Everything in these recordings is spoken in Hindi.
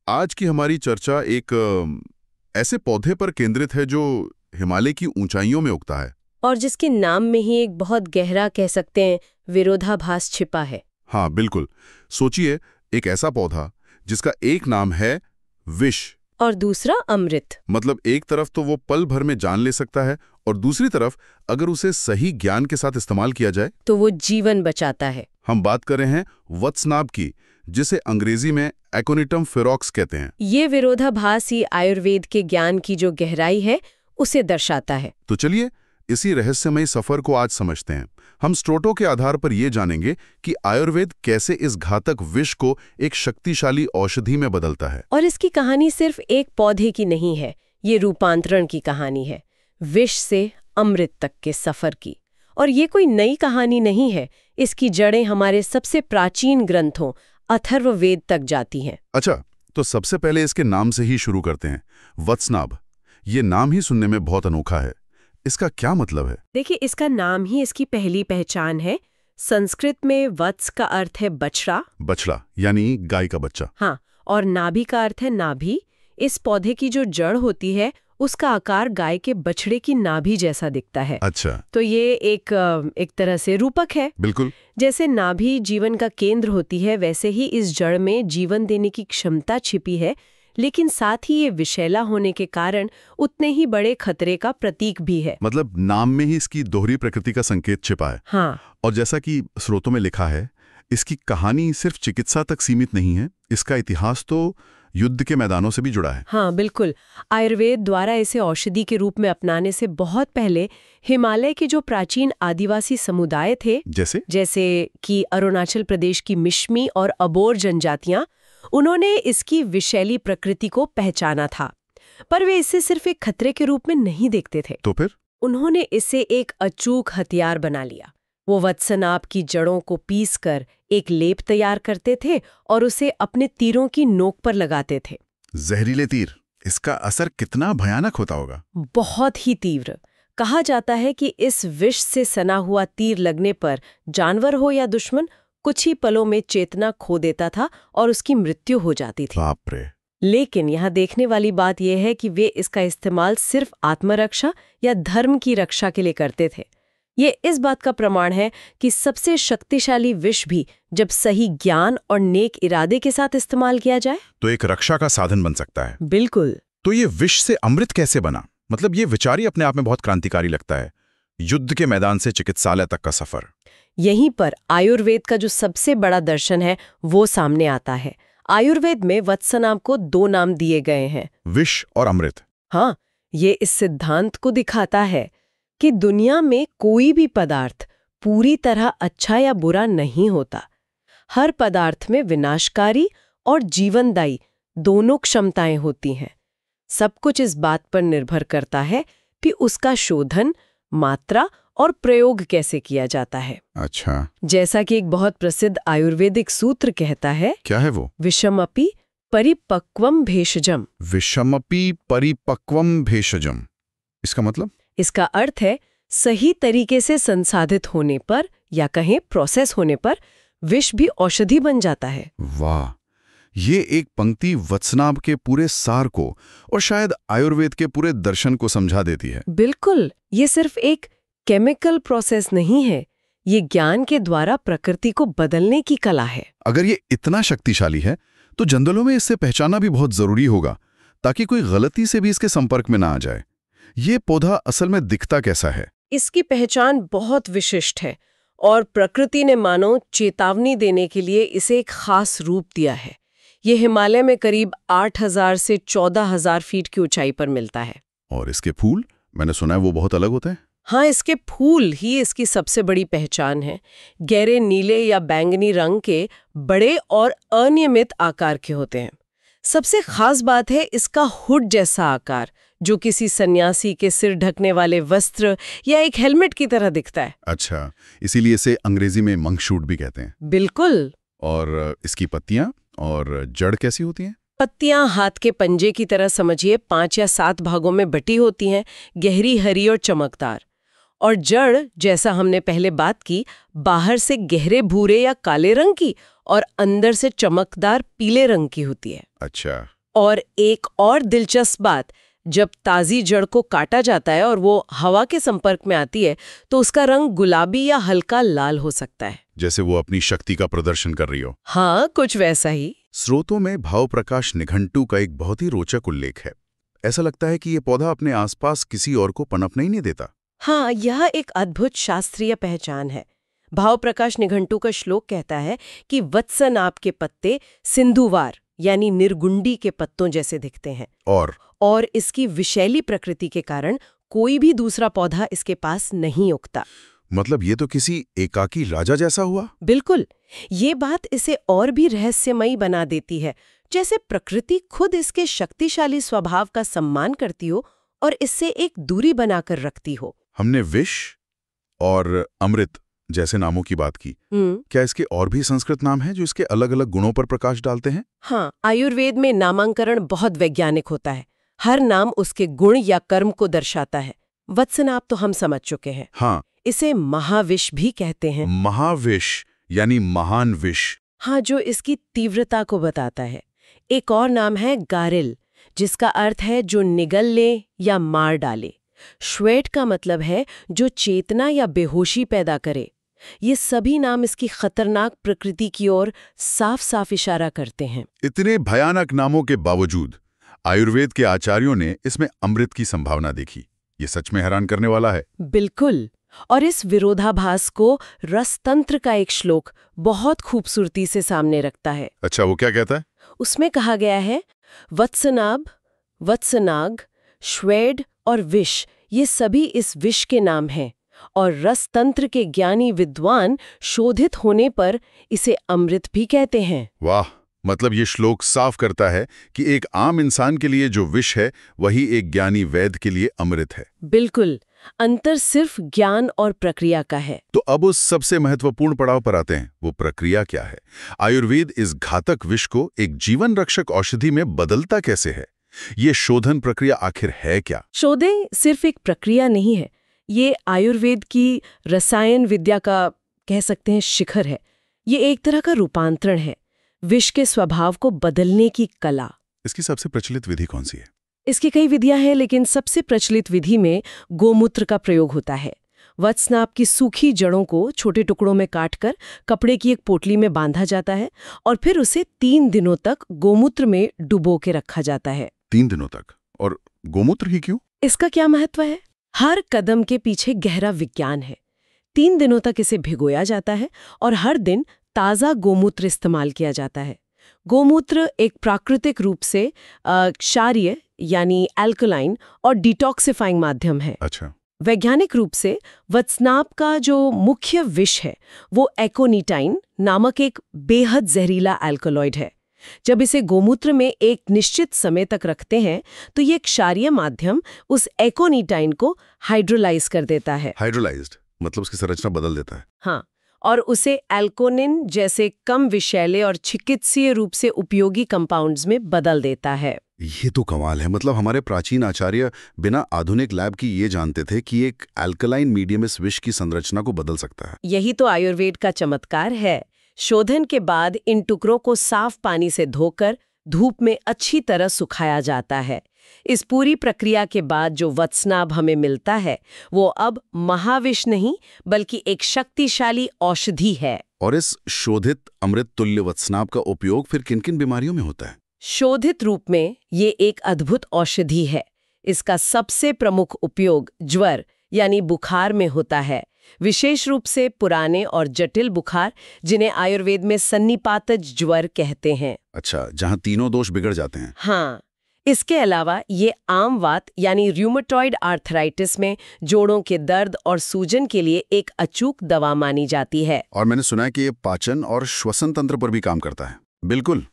आज की हमारी चर्चा एक ऐसे पौधे पर केंद्रित है जो हिमालय की ऊंचाइयों में उगता है। और जिसके नाम में ही एक बहुत गहरा कह सकते हैं विरोधाभास छिपा है। हाँ बिल्कुल। सोचिए, एक ऐसा पौधा जिसका एक नाम है विष और दूसरा अमृत। मतलब एक तरफ तो वो पल भर में जान ले सकता है और दूसरी तरफ अगर उसे सही ज्ञान के साथ इस्तेमाल किया जाए तो वो जीवन बचाता है। हम बात कर रहे हैं वत्सनाभ की, जिसे अंग्रेजी में एकोनिटम फेरोक्स कहते हैं। ये विरोधाभास ही आयुर्वेद के ज्ञान की जो गहराई है उसे दर्शाता है। तो चलिए इसी रहस्यमयी सफर को आज समझते हैं। हम स्रोतों के आधार पर यह जानेंगे कि आयुर्वेद कैसे इस घातक विष को एक शक्तिशाली औषधि में बदलता है। और इसकी कहानी सिर्फ एक पौधे की नहीं है, ये रूपांतरण की कहानी है, विष से अमृत तक के सफर की। और ये कोई नई कहानी नहीं है, इसकी जड़ें हमारे सबसे प्राचीन ग्रंथों अथर्ववेद तक जाती हैं। अच्छा, तो सबसे पहले इसके नाम से ही शुरू करते हैं। वत्सनाभ, ये नाम ही सुनने में बहुत अनोखा है। इसका क्या मतलब है? देखिए, इसका नाम ही इसकी पहली पहचान है। संस्कृत में वत्स का अर्थ है बछड़ा। बछड़ा यानी गाय का बच्चा। हाँ, और नाभि का अर्थ है नाभि। इस पौधे की जो जड़ होती है उसका आकार गाय के बछड़े की नाभि जैसा दिखता है। अच्छा, तो ये एक तरह से रूपक है। बिल्कुल। जैसे नाभि जीवन का केंद्र होती है, वैसे ही इस जड़ में जीवन देने की क्षमता छिपी है, लेकिन साथ ही ये विषैला होने के कारण उतने ही बड़े खतरे का प्रतीक भी है। मतलब नाम में ही इसकी दोहरी प्रकृति का संकेत छिपा है। हाँ, और जैसा कि स्रोतों में लिखा है, इसकी कहानी सिर्फ चिकित्सा तक सीमित नहीं है। इसका इतिहास तो युद्ध के मैदानों से भी जुड़ा है। हाँ बिल्कुल। आयुर्वेद द्वारा इसे औषधि के रूप में अपनाने से बहुत पहले हिमालय के जो प्राचीन आदिवासी समुदाय थे, जैसे कि अरुणाचल प्रदेश की मिश्मी और अबोर जनजातियां, उन्होंने इसकी विषैली प्रकृति को पहचाना था। पर वे इसे सिर्फ एक खतरे के रूप में नहीं देखते थे। तो फिर उन्होंने इसे एक अचूक हथियार बना लिया। वो वत्सनाभ की जड़ों को पीसकर एक लेप तैयार करते थे और उसे अपने तीरों की नोक पर लगाते थे। जहरीले तीर, इसका असर कितना भयानक होता होगा? बहुत ही तीव्र। कहा जाता है कि इस विष से सना हुआ तीर लगने पर जानवर हो या दुश्मन, कुछ ही पलों में चेतना खो देता था और उसकी मृत्यु हो जाती थी। बाप रे। लेकिन यहाँ देखने वाली बात यह है कि वे इसका इस्तेमाल सिर्फ आत्मरक्षा या धर्म की रक्षा के लिए करते थे। ये इस बात का प्रमाण है कि सबसे शक्तिशाली विष भी जब सही ज्ञान और नेक इरादे के साथ इस्तेमाल किया जाए तो एक रक्षा का साधन बन सकता है। बिल्कुल। तो ये विष से अमृत कैसे बना? मतलब ये विचार ही अपने आप में बहुत क्रांतिकारी लगता है। युद्ध के मैदान से चिकित्सालय तक का सफर। यहीं पर आयुर्वेद का जो सबसे बड़ा दर्शन है वो सामने आता है। आयुर्वेद में वत्सनाभ को 2 नाम दिए गए हैं, विष और अमृत। हाँ, ये इस सिद्धांत को दिखाता है कि दुनिया में कोई भी पदार्थ पूरी तरह अच्छा या बुरा नहीं होता। हर पदार्थ में विनाशकारी और जीवनदायी दोनों क्षमताएं होती हैं। सब कुछ इस बात पर निर्भर करता है कि उसका शोधन, मात्रा और प्रयोग कैसे किया जाता है। अच्छा। जैसा कि एक बहुत प्रसिद्ध आयुर्वेदिक सूत्र कहता है, क्या है वो? विषमपि परिपक्वम भेषजम। विषमपि परिपक्वम भेषजम, इसका मतलब? इसका अर्थ है सही तरीके से संसाधित होने पर या कहें प्रोसेस होने पर विष भी औषधि बन जाता है। वाह, ये एक पंक्ति वत्सनाभ के पूरे सार को और शायद आयुर्वेद के पूरे दर्शन को समझा देती है। बिल्कुल, ये सिर्फ एक केमिकल प्रोसेस नहीं है, ये ज्ञान के द्वारा प्रकृति को बदलने की कला है। अगर ये इतना शक्तिशाली है तो जंगलों में इससे पहचाना भी बहुत जरूरी होगा, ताकि कोई गलती से भी इसके संपर्क में ना आ जाए। ये पौधा असल में दिखता कैसा है? इसकी पहचान बहुत विशिष्ट है और प्रकृति ने मानो चेतावनी देने के लिए इसे एक खास रूप दिया है। ये हिमालय में करीब 8,000 से 14,000 फीट की ऊंचाई पर मिलता है। और इसके फूल, मैंने सुना है वो बहुत अलग होते हैं। हाँ, इसके फूल ही इसकी सबसे बड़ी पहचान है। गहरे नीले या बैंगनी रंग के, बड़े और अनियमित आकार के होते हैं। सबसे खास बात है इसका हुड जैसा आकार, जो किसी सन्यासी के सिर ढकने वाले वस्त्र या एक हेलमेट की तरह दिखता है। अच्छा, इसीलिए इसे अंग्रेजी में मंकशूट भी कहते हैं। बिल्कुल। और इसकी पत्तियां और जड़ कैसी होती हैं? पत्तियां हाथ के पंजे की तरह समझिए 5 या 7 भागों में बटी होती हैं, गहरी हरी और चमकदार। और जड़, जैसा हमने पहले बात की, बाहर से गहरे भूरे या काले रंग की और अंदर से चमकदार पीले रंग की होती है। अच्छा। और एक और दिलचस्प बात, जब ताज़ी जड़ को काटा जाता है और वो हवा के संपर्क में आती है तो उसका रंग गुलाबी या हल्का लाल हो सकता है, जैसे वो अपनी शक्ति का प्रदर्शन कर रही हो। हाँ, कुछ वैसा ही। स्रोतों में भाव प्रकाश निघंटु का एक बहुत ही रोचक उल्लेख है। ऐसा लगता है कि ये पौधा अपने आसपास किसी और को पनपने ही नहीं देता। हाँ, यह एक अद्भुत शास्त्रीय पहचान है। भाव प्रकाश निघंटु का श्लोक कहता है कि वत्सनाभ के पत्ते सिंधुवार यानी निर्गुंडी के पत्तों जैसे दिखते हैं, और इसकी विषैली प्रकृति के कारण कोई भी दूसरा पौधा इसके पास नहीं उगता। मतलब ये तो किसी एकाकी राजा जैसा हुआ। बिल्कुल, ये बात इसे और भी रहस्यमयी बना देती है, जैसे प्रकृति खुद इसके शक्तिशाली स्वभाव का सम्मान करती हो और इससे एक दूरी बनाकर रखती हो। हमने विष और अमृत जैसे नामों की बात की। क्या इसके और भी संस्कृत नाम हैं जो इसके अलग अलग गुणों पर प्रकाश डालते हैं? हाँ, आयुर्वेद में नामांकरण बहुत वैज्ञानिक होता है। हर नाम उसके गुण या कर्म को दर्शाता है। वत्सनाभ तो हम समझ चुके हैं। हाँ, इसे महाविष भी कहते हैं। महाविष यानी महान विष। हाँ, जो इसकी तीव्रता को बताता है। एक और नाम है गारिल, जिसका अर्थ है जो निगल ले या मार डाले। श्वेट का मतलब है जो चेतना या बेहोशी पैदा करे। ये सभी नाम इसकी खतरनाक प्रकृति की ओर साफ साफ इशारा करते हैं। इतने भयानक नामों के बावजूद आयुर्वेद के आचार्यों ने इसमें अमृत की संभावना देखी। ये सच में हैरान करने वाला है। बिल्कुल, और इस विरोधाभास को रसतंत्र का एक श्लोक बहुत खूबसूरती से सामने रखता है। अच्छा, वो क्या कहता है? उसमें कहा गया है, वत्सनाभ, वत्सनाग, श्वेड और विष, ये सभी इस विष के नाम हैं, और रसतंत्र के ज्ञानी विद्वान शोधित होने पर इसे अमृत भी कहते हैं। वाह, मतलब ये श्लोक साफ करता है कि एक आम इंसान के लिए जो विष है वही एक ज्ञानी वैद्य के लिए अमृत है। बिल्कुल, अंतर सिर्फ ज्ञान और प्रक्रिया का है। तो अब उस सबसे महत्वपूर्ण पड़ाव पर आते हैं। वो प्रक्रिया क्या है? आयुर्वेद इस घातक विष को एक जीवन रक्षक औषधि में बदलता कैसे है? ये शोधन प्रक्रिया आखिर है क्या? शोधन सिर्फ एक प्रक्रिया नहीं है, ये आयुर्वेद की रसायन विद्या का, कह सकते हैं, शिखर है। ये एक तरह का रूपांतरण है, विष के स्वभाव को बदलने की कला। इसकी सबसे प्रचलित विधि कौन सी है? इसकी कई विधियां हैं, लेकिन सबसे प्रचलित विधि में गोमूत्र का प्रयोग होता है। वत्सनाभ की सूखी जड़ों को छोटे टुकड़ों में काटकर कपड़े की एक पोटली में बांधा जाता है और फिर उसे 3 दिनों तक गोमूत्र में डुबो के रखा जाता है। 3 दिनों तक? और गोमूत्र ही क्यों? इसका क्या महत्व है? हर कदम के पीछे गहरा विज्ञान है। 3 दिनों तक इसे भिगोया जाता है और हर दिन ताज़ा गोमूत्र इस्तेमाल किया जाता है। गोमूत्र एक प्राकृतिक रूप से क्षारीय यानी एल्कलाइन और डिटॉक्सिफाइंग माध्यम है। अच्छा। वैज्ञानिक रूप से वत्सनाभ का जो मुख्य विष है वो एकोनिटाइन नामक एक बेहद जहरीला एल्कलॉइड है। जब इसे गोमूत्र में एक निश्चित समय तक रखते हैं तो ये क्षारीय माध्यम उस एकोनिटाइन को हाइड्रोलाइज कर देता है। हाइड्रोलाइज्ड मतलब उसकी संरचना बदल देता है। हाँ, और उसे एल्कोनिन जैसे कम विषैले और चिकित्सीय रूप से उपयोगी कंपाउंड्स में बदल देता है। ये तो कमाल है। मतलब हमारे प्राचीन आचार्य बिना आधुनिक लैब की ये जानते थे कि एक एल्कलाइन मीडियम इस विष की संरचना को बदल सकता है। यही तो आयुर्वेद का चमत्कार है। शोधन के बाद इन टुकड़ों को साफ पानी से धोकर धूप में अच्छी तरह सुखाया जाता है। इस पूरी प्रक्रिया के बाद जो वत्सनाभ हमें मिलता है वो अब महाविष नहीं बल्कि एक शक्तिशाली औषधि है। और इस शोधित अमृत तुल्य वत्सनाभ का उपयोग फिर किन-किन बीमारियों में होता है? शोधित रूप में ये एक अद्भुत औषधि है। इसका सबसे प्रमुख उपयोग ज्वर यानी बुखार में होता है, विशेष रूप से पुराने और जटिल बुखार जिन्हें आयुर्वेद में सन्निपातज ज्वर कहते हैं। अच्छा, जहां तीनों दोष बिगड़ जाते हैं। हाँ, इसके अलावा ये आम वात यानी रूमेटॉइड आर्थराइटिस में जोड़ों के दर्द और सूजन के लिए एक अचूक दवा मानी जाती है। और मैंने सुना है कि ये पाचन और श्वसन तंत्र पर भी काम करता है। बिल्कुल,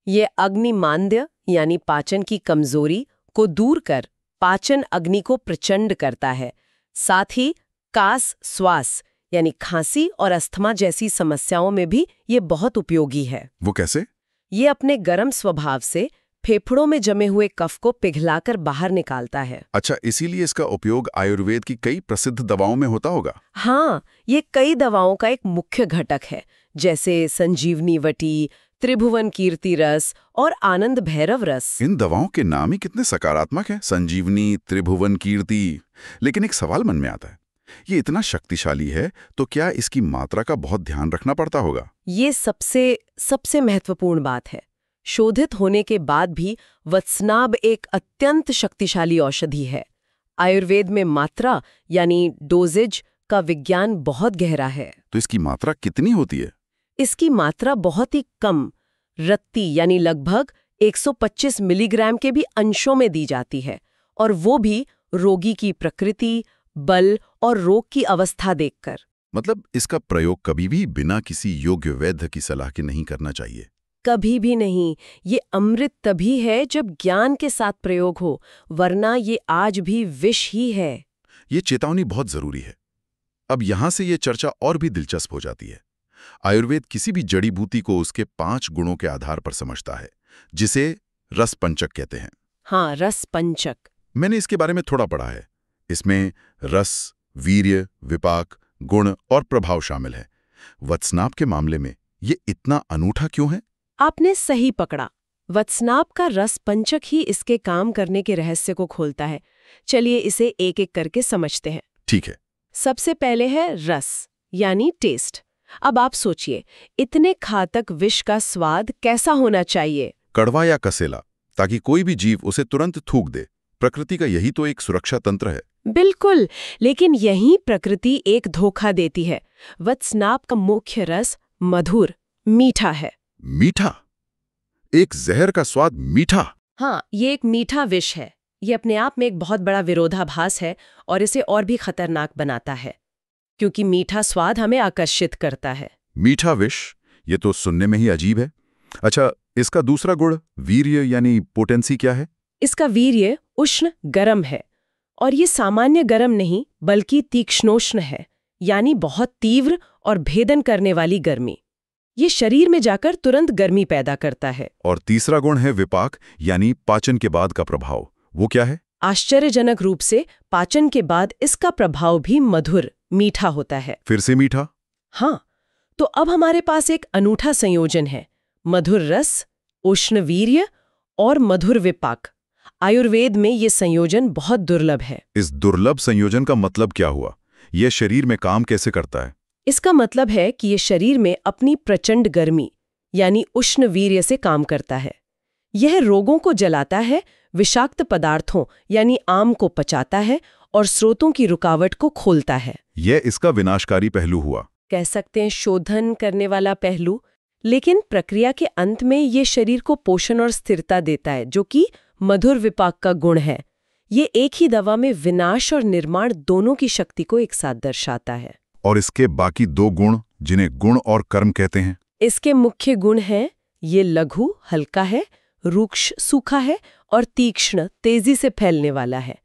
ये अग्निमांद्य यानी पाचन की कमजोरी को दूर कर पाचन अग्नि को प्रचंड करता है। साथ ही कास श्वास यानी खांसी और अस्थमा जैसी समस्याओं में भी ये बहुत उपयोगी है। वो कैसे? ये अपने गर्म स्वभाव से फेफड़ों में जमे हुए कफ को पिघलाकर बाहर निकालता है। अच्छा, इसीलिए इसका उपयोग आयुर्वेद की कई प्रसिद्ध दवाओं में होता होगा। हाँ, ये कई दवाओं का एक मुख्य घटक है, जैसे संजीवनी वटी, त्रिभुवन कीर्ति रस और आनंद भैरव रस। इन दवाओं के नाम ही कितने सकारात्मक हैं, संजीवनी, त्रिभुवन कीर्ति। लेकिन एक सवाल मन में आता है, ये इतना शक्तिशाली है तो क्या इसकी मात्रा का बहुत ध्यान रखना पड़ता होगा? ये सबसे महत्वपूर्ण बात है। शोधित होने के बाद भी वत्सनाब एक अत्यंत शक्तिशाली औषधि है। आयुर्वेद में मात्रा यानी डोजेज का विज्ञान बहुत गहरा है। तो इसकी मात्रा कितनी होती है? इसकी मात्रा बहुत ही कम, रत्ती यानी लगभग 125 मिलीग्राम के भी अंशों में दी जाती है, और वो भी रोगी की प्रकृति, बल और रोग की अवस्था देखकर। मतलब इसका प्रयोग कभी भी बिना किसी योग्य वैद्य की सलाह के नहीं करना चाहिए? कभी भी नहीं। ये अमृत तभी है जब ज्ञान के साथ प्रयोग हो, वरना ये आज भी विष ही है। ये चेतावनी बहुत जरूरी है। अब यहां से ये चर्चा और भी दिलचस्प हो जाती है। आयुर्वेद किसी भी जड़ी बूटी को उसके 5 गुणों के आधार पर समझता है, जिसे रस पंचक कहते हैं। हाँ, रस पंचक। मैंने इसके बारे में थोड़ा पढ़ा है। इसमें रस, वीर्य, विपाक, गुण और प्रभाव शामिल है। वत्सनाभ के मामले में ये इतना अनूठा क्यों है? आपने सही पकड़ा। वत्सनाभ का रस पंचक ही इसके काम करने के रहस्य को खोलता है। चलिए इसे एक एक करके समझते हैं। ठीक है। सबसे पहले है रस यानी टेस्ट। अब आप सोचिए, इतने घातक विष का स्वाद कैसा होना चाहिए? कड़वा या कसेला, ताकि कोई भी जीव उसे तुरंत थूक दे। प्रकृति का यही तो एक सुरक्षा तंत्र है। बिल्कुल, लेकिन यही प्रकृति एक धोखा देती है। वत्सनाभ का मुख्य रस मधुर, मीठा है। मीठा? एक जहर का स्वाद मीठा? हाँ, ये एक मीठा विष है। ये अपने आप में एक बहुत बड़ा विरोधाभास है और इसे और भी खतरनाक बनाता है, क्योंकि मीठा स्वाद हमें आकर्षित करता है। मीठा विष? ये तो सुनने में ही अजीब है। अच्छा, इसका दूसरा गुण वीर्य यानी पोटेंसी क्या है? इसका वीर्य उष्ण गरम है, और ये सामान्य गरम नहीं बल्कि तीक्ष्णोष्ण है, यानी बहुत तीव्र और भेदन करने वाली गर्मी। ये शरीर में जाकर तुरंत गर्मी पैदा करता है। और तीसरा गुण है विपाक यानी पाचन के बाद का प्रभाव। वो क्या है? आश्चर्यजनक रूप से पाचन के बाद इसका प्रभाव भी मधुर, मीठा होता है। फिर से मीठा? हाँ, तो अब हमारे पास एक अनूठा संयोजन है, मधुर रस, उष्ण वीर्य और मधुर विपाक। आयुर्वेद में ये संयोजन बहुत दुर्लभ है। इस दुर्लभ संयोजन का मतलब क्या हुआ? यह शरीर में काम कैसे करता है? इसका मतलब है कि ये शरीर में अपनी प्रचंड गर्मी यानी उष्ण वीर्य से काम करता है। यह रोगों को जलाता है, विषाक्त पदार्थों यानी आम को पचाता है और स्रोतों की रुकावट को खोलता है। यह इसका विनाशकारी पहलू हुआ। कह सकते हैं शोधन करने वाला पहलू। लेकिन प्रक्रिया के अंत में ये शरीर को पोषण और स्थिरता देता है, जो कि मधुर विपाक का गुण है। ये एक ही दवा में विनाश और निर्माण दोनों की शक्ति को एक साथ दर्शाता है। और इसके बाकी 2 गुण, जिन्हें गुण और कर्म कहते हैं? इसके मुख्य गुण हैं, ये लघु हल्का है, रूक्ष सूखा है और तीक्ष्ण तेजी से फैलने वाला है।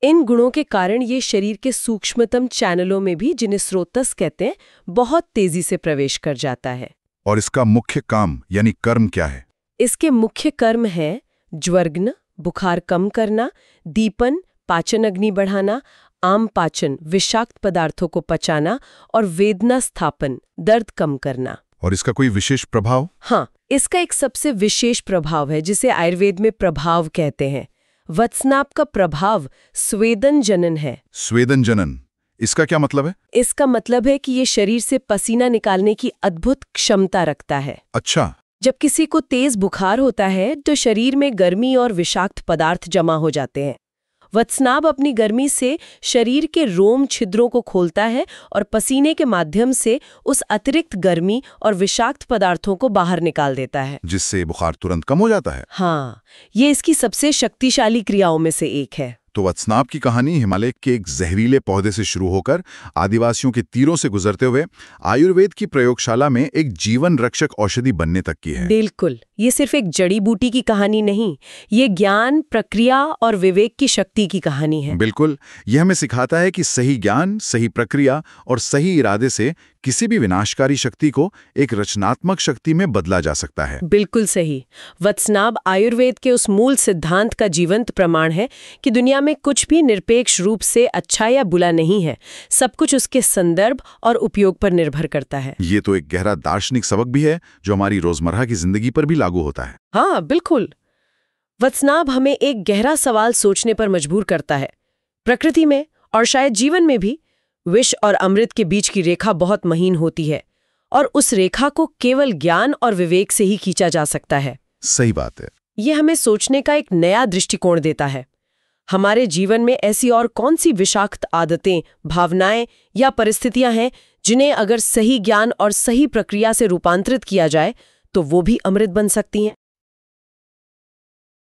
इन गुणों के कारण ये शरीर के सूक्ष्मतम चैनलों में भी, जिन्हें स्रोतस कहते हैं, बहुत तेजी से प्रवेश कर जाता है। और इसका मुख्य काम यानी कर्म क्या है? इसके मुख्य कर्म है ज्वर्ग्न, बुखार कम करना, दीपन, पाचन अग्नि बढ़ाना, आम पाचन, विषाक्त पदार्थों को पचाना और वेदना स्थापन, दर्द कम करना। और इसका कोई विशेष प्रभाव? हाँ, इसका एक सबसे विशेष प्रभाव है, जिसे आयुर्वेद में प्रभाव कहते हैं। वत्सनाभ का प्रभाव स्वेदन जनन है। स्वेदन जनन, इसका क्या मतलब है? इसका मतलब है कि ये शरीर से पसीना निकालने की अद्भुत क्षमता रखता है। अच्छा। जब किसी को तेज बुखार होता है तो शरीर में गर्मी और विषाक्त पदार्थ जमा हो जाते हैं। वत्सनाभ अपनी गर्मी से शरीर के रोम छिद्रों को खोलता है और पसीने के माध्यम से उस अतिरिक्त गर्मी और विषाक्त पदार्थों को बाहर निकाल देता है, जिससे बुखार तुरंत कम हो जाता है। हाँ, ये इसकी सबसे शक्तिशाली क्रियाओं में से एक है। तो वत्सनाभ की कहानी हिमालय के एक जहरीले पौधे से शुरू होकर आदिवासियों के तीरों से गुजरते हुए आयुर्वेद की प्रयोगशाला में एक जीवन रक्षक औषधि बनने तक की है। बिल्कुल, ये सिर्फ एक जड़ी बूटी की कहानी नहीं, ये ज्ञान, प्रक्रिया और विवेक की शक्ति की कहानी है। बिल्कुल, यह हमें सिखाता है कि सही ज्ञान, सही प्रक्रिया और सही इरादे से किसी भी विनाशकारी शक्ति को एक रचनात्मक शक्ति में बदला जा सकता है। बिल्कुल सही। वत्सनाभ आयुर्वेद के उस मूल सिद्धांत का जीवंत प्रमाण है कि दुनिया में कुछ भी निरपेक्ष रूप से अच्छा या बुरा नहीं है, सब कुछ उसके संदर्भ और उपयोग पर निर्भर करता है। ये तो एक गहरा दार्शनिक सबक भी है जो हमारी रोजमर्रा की जिंदगी पर भी लागू होता है। हाँ, बिल्कुल। वत्सनाभ हमें एक गहरा सवाल सोचने पर मजबूर करता है। प्रकृति में और शायद जीवन में भी विष और अमृत के बीच की रेखा बहुत महीन होती है और उस रेखा को केवल ज्ञान और विवेक से ही खींचा जा सकता है। सही बात है। ये हमें सोचने का एक नया दृष्टिकोण देता है। हमारे जीवन में ऐसी और कौन सी विषाक्त आदतें, भावनाएं या परिस्थितियां हैं जिन्हें अगर सही ज्ञान और सही प्रक्रिया से रूपांतरित किया जाए तो वो भी अमृत बन सकती हैं।